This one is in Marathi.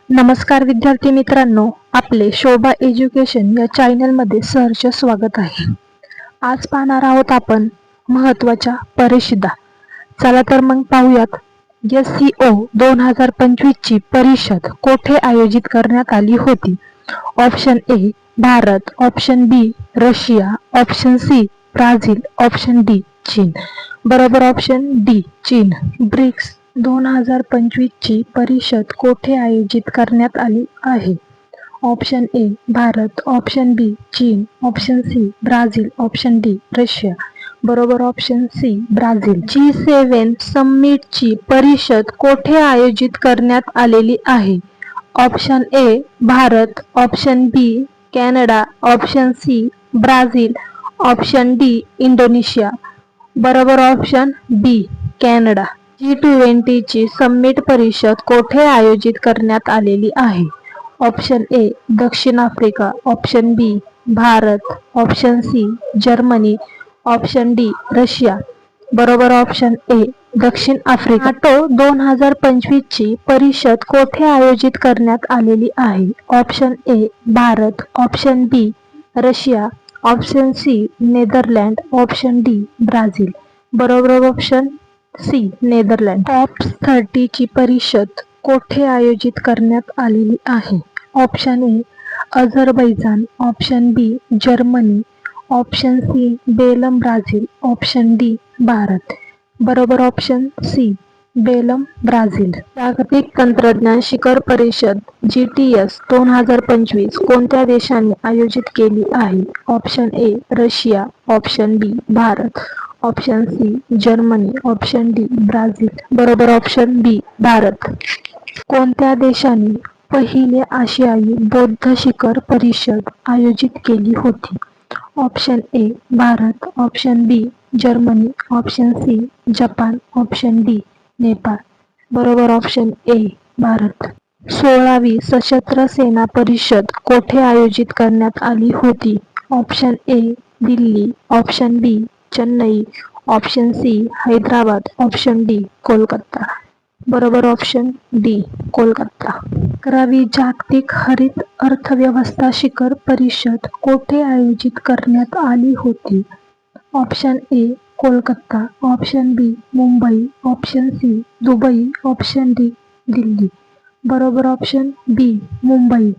नमस्कार विद्यार्थी मित्रांनो, आपले शोभा एज्युकेशन या चॅनलमध्ये सहर्ष स्वागत आहे. आज पाहणार आहोत आपण महत्त्वाच्या परिषदा. चला तर मग पाहूयात. SCO 2025 ची परिषद कोठे आयोजित करण्यात आली होती? Option A Bharat, option B Russia, option C Brazil, option D चीन. बरोबर ऑप्शन डी चीन. ब्रिक्स 2025 ची परिषद कोठे आयोजित करण्यात आली आहे? Option A Bharat, option B चीन, option C Brazil, option D Russia. बरोबर ऑप्शन सी ब्राझील. G7 समिटची परिषद कोठे आयोजित करण्यात आलेली आहे? Option A Bharat, option B Canada, option C Brazil, option D Indonesia. बरोबर ऑप्शन बी कॅनडा. G20 ची समिट परिषद कोठे आयोजित करण्यात आलेली आहे? ऑप्शन ए दक्षिण Africa, option B Bharat, option C Germany, option D Russia. बरोबर ऑप्शन ए दक्षिण आफ्रिका. NATO 2025 ची परिषद कोठे आयोजित करण्यात आलेली आहे? Option A Bharat, option B Russia, option C Netherland, option D Brazil. बरोबर ऑप्शन सी नेदरलँड. COP30 ची परिषद कोठे आयोजित करण्यात आलेली आहे? Option A Azerbaijan, option B Germany, option C Belem Brazil, option D Bharat. बरोबर ऑप्शन सी बेलम ब्राझील. जागतिक तंत्रज्ञान शिखर परिषद GTS 2025 कोणत्या देशाने आयोजित केली आहे? Option A Russia, option B Bharat, option C Germany, option D Brazil. बरोबर ऑप्शन बी भारत. कोणत्या देशाने पहिली आशियाई बौद्ध शिखर परिषद आयोजित केली होती? Option A Bharat, option B Germany, option C Japan, option D Nepal. बरोबर ऑप्शन ए भारत. 16वी सशस्त्र सेना परिषद कोठे आयोजित करण्यात आली होती? Option A Delhi, option B Chennai, option C Hyderabad, option D Kolkata. बरोबर ऑप्शन डी कोलकाता. 11वी जागतिक हरित अर्थव्यवस्था शिखर परिषद कोठे आयोजित करण्यात आली होती? Option A Kolkata, option B Mumbai, option C Dubai, option D Delhi. बरोबर ऑप्शन बी मुंबई.